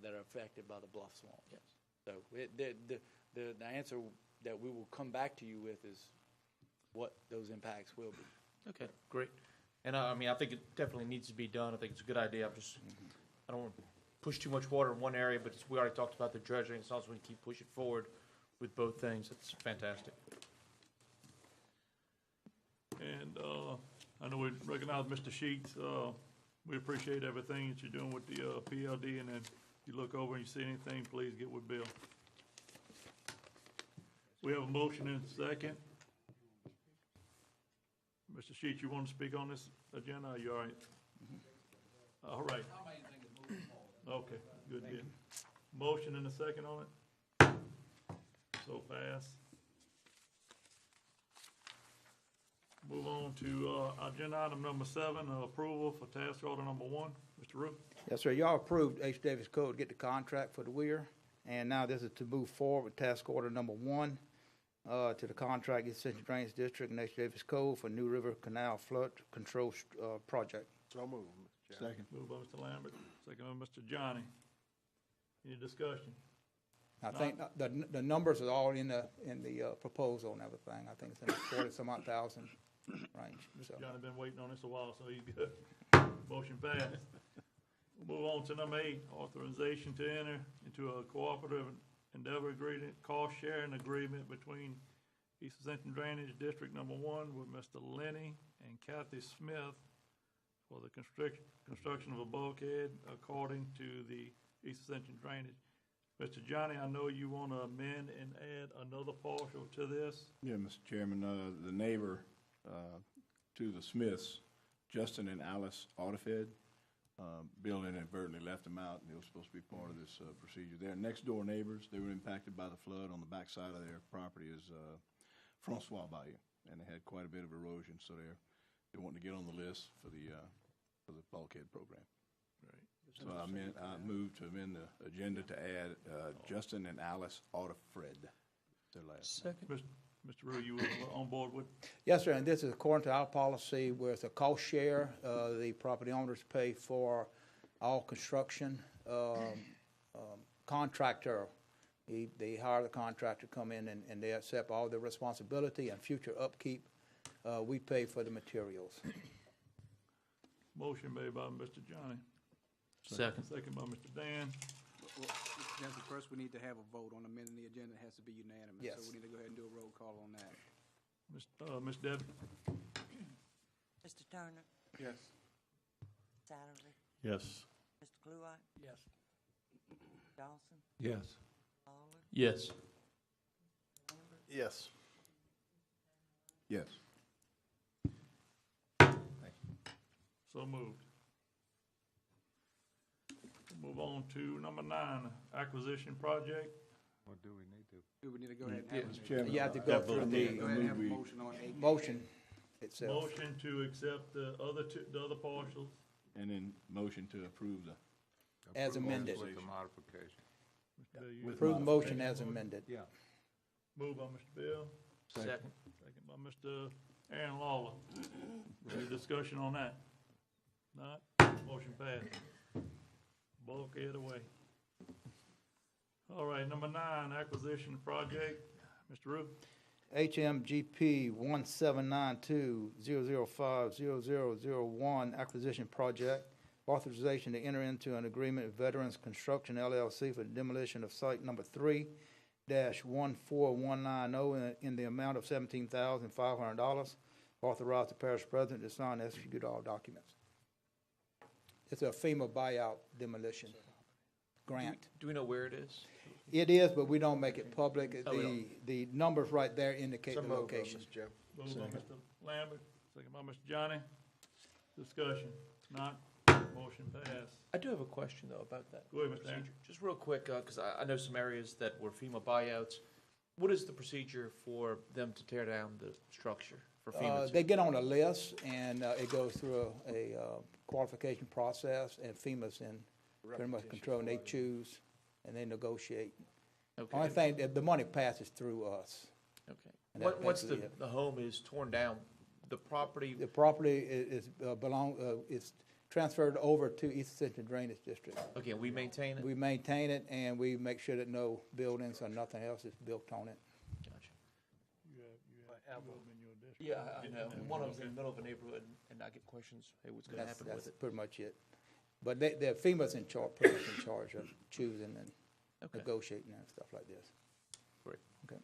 that are affected by the bluff swamp. Yes. So the answer that we will come back to you with is what those impacts will be. Okay, great. And I mean, I think it definitely needs to be done. I think it's a good idea. I'm just, I don't want to push too much water in one area, but we already talked about the dredging. It's also going to keep pushing forward with both things. It's fantastic. And I know we recognize Mr. Sheets. We appreciate everything that you're doing with the PLD, and then if you look over and you see anything, please get with Bill. We have a motion and a second. Mr. Sheets, you want to speak on this agenda? Are you all right? All right. Okay, good deal. Motion and a second on it? So fast. Move on to agenda item number 7, approval for task order number 1. Mr. Root. Yes, sir. Y'all approved H. Davis Code to get the contract for the weir, and now this is to move forward with task order number 1 to the contract Ascension Drainage District and H. Davis Code for New River Canal Flood Control Project. So move, Mr. Chairman. Second. Moved by Mr. Lambert, second by Mr. Johnny. Any discussion? I think the numbers are all in the proposal and everything. I think it's in the 40-some-odd thousand range. So. Johnny been waiting on this a while, so he's good. Motion passed. We'll move on to number 8, authorization to enter into a cooperative endeavor agreement, cost-sharing agreement between East Ascension Drainage District number 1 with Mr. Lenny and Kathy Smith for the construction of a bulkhead according to the East Ascension Drainage. Mr. Johnny, I know you want to amend and add another partial to this. Yeah, Mr. Chairman, the neighbor to the Smiths, Justin and Alice Autafed, Bill inadvertently left them out, and they were supposed to be part of this procedure. They're next door neighbors. They were impacted by the flood. On the back side of their property is Francois Bayou, and they had quite a bit of erosion, so they want to get on the list for the bulkhead program. Right. So I moved to amend the agenda to add Justin and Alice Autafred. Their last. Second. Mr. Rue, you were on board with? Yes, sir, and this is according to our policy where it's a cost share. The property owners pay for all construction. Contractor, they hire the contractor to come in and they accept all the responsibility and future upkeep. We pay for the materials. Motion made by Mr. Johnny. Second. Second by Mr. Dan. Well, Mr. First, we need to have a vote on amending the agenda. It has to be unanimous. Yes. So we need to go ahead and do a roll call on that. Ms. Debbie? Mr. Turner, Yes. Satterley, Yes. Mr. Cluett, Yes. Dawson, Yes. Lawler, Yes. Lambert, Yes. Yes. So moved. We'll move on to number 9, acquisition project. What do we need to? Do we need to go ahead and have Mr. Chairman. You have to go through go the ahead and have a motion on 8? motion itself. Motion to accept the other partials. And then motion to approve the. As amended. With the modification. Mr. Bill, you Approve the motion as amended. Yeah. moved by Mr. Bill, Second. second by Mr. Aaron Lawler. Any discussion on that? Not? Motion passed. Bulkhead away. All right, number 9, acquisition project. Mr. Rue? HMGP 1792-005-0001 acquisition project. Authorization to enter into an agreement with Veterans Construction LLC for the demolition of site number 3-14190 in the amount of $17,500. Authorize the parish president to sign and execute all documents. It's a FEMA buyout demolition grant. Do we know where it is? It is, but we don't make it public. Oh, we don't. The numbers right there indicate the location. Mr. Chairman. Moved by Mr. Lambert, second by Mr. Johnny. Discussion, not, motion passed. I do have a question, though, about that. Go ahead, Mr. Aaron. procedure. Just real quick, because I know some areas that were FEMA buyouts. What is the procedure for them to tear down the structure for FEMA? They get on a list, and it goes through a qualification process, and FEMA's in pretty much control, and they choose, and they negotiate. Okay. Only thing, the money passes through us. Okay. And that's Once basically it. the home is torn down, the property, The property is transferred over to East Ascension Drainage District. okay, we maintain it? We maintain it, and we make sure that no buildings or nothing else is built on it. Gotcha. You have them in your district. Yeah, I know. One of them's in the middle of a neighborhood, and I get questions, hey, what's gonna happen with That's it? pretty much it. But the FEMA's in charge, pretty much in charge of choosing and Okay. negotiating and stuff like this. Great. Okay.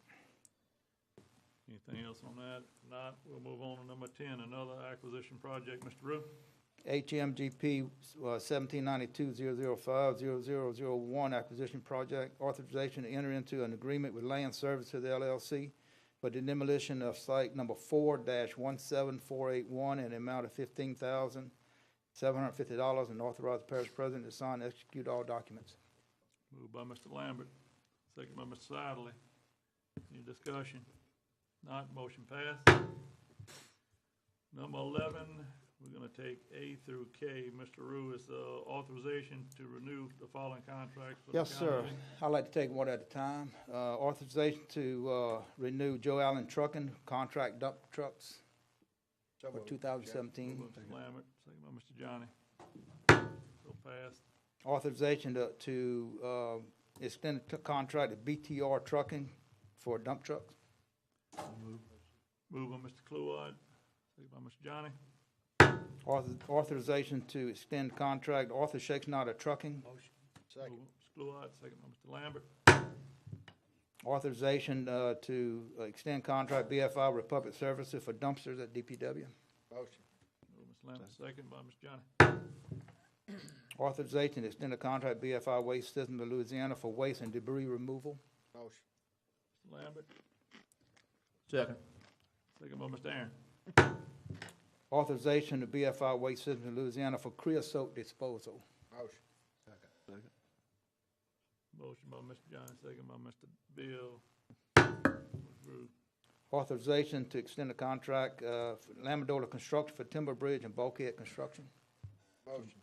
Anything else on that? Not, we'll move on to number 10, another acquisition project. Mr. Rue? HMGP 1792-005-0001 acquisition project, authorization to enter into an agreement with Land Services LLC for the demolition of site number 4-17481 in the amount of $15,750, and authorize the parish president to sign and execute all documents. Moved by Mr. Lambert, second by Mr. Sidley. Any discussion? Not, motion passed. Number 11, we're gonna take A through K. Mr. Rue, is authorization to renew the following contracts for the Yes, sir. county. I'd like to take one at a time. Authorization to renew Joe Allen Trucking contract dump trucks for 2017. Moved by Mr. Lambert, second by Mr. Johnny. So passed. Authorization to extend the contract to BTR Trucking for dump trucks. Moved by Mr. Cluard, second by Mr. Johnny. Authorization to extend contract Arthur Shakespeare Trucking. Second. Moved by Mr. Cluard, second by Mr. Lambert. Authorization to extend contract BFI Republic Services for dumpsters at DPW. Motion. Moved by Mr. Lambert, second by Mr. Johnny. Authorization to extend the contract BFI Waste System of Louisiana for waste and debris removal. Motion. Mr. Lambert, Second. second by Mr. Aaron. Authorization to BFI Waste System of Louisiana for creosote disposal. Motion. Second. Motion by Mr. Johnny, second by Mr. Bill. Ms. Rue. Authorization to extend the contract for Lamadola Construction for timber bridge and bulkhead construction. Motion.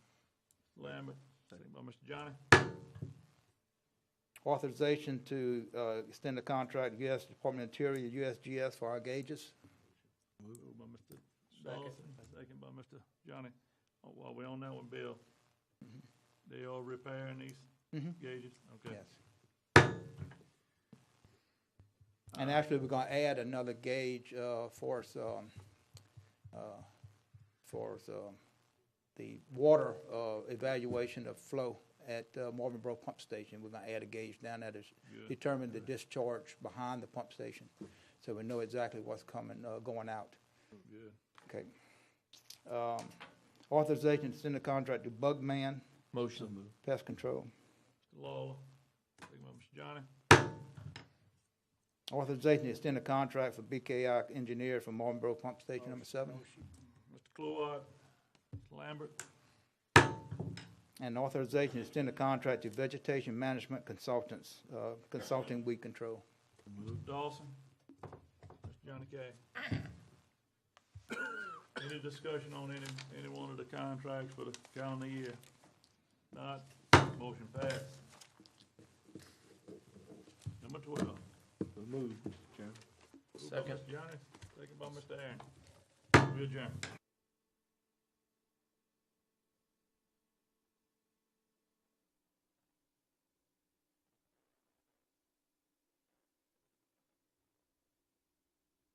Lambert, second by Mr. Johnny. Authorization to extend the contract to U.S. Department of Interior, USGS for our gauges. Moved by Mr. Dawson, second by Mr. Johnny. Oh, while we're on that one, Bill, they are repairing these gauges? Okay. Yes. And actually, we're gonna add another gauge for us, the water evaluation of flow at Marvinboro Pump Station. We're gonna add a gauge down there to Good. determine the discharge behind the pump station, so we know exactly what's coming, going out. Good. Okay. Authorization to send a contract to Bugman Motion. Pest Control. Mr. Lawler, second by Mr. Johnny. Authorization to extend a contract for BKI Engineer for Marvinboro Pump Station number 7. Mr. Cluard, Mr. Lambert, And authorization to extend a contract to Vegetation Management Consultants, consulting weed control. Mr. Dawson, Mr. Johnny Kay. Any discussion on any one of the contracts for the calendar year? Not, motion passed. Number 12. Move, Chairman. Moved by Second. Mr. Johnny, second by Mr. Aaron. We adjourn.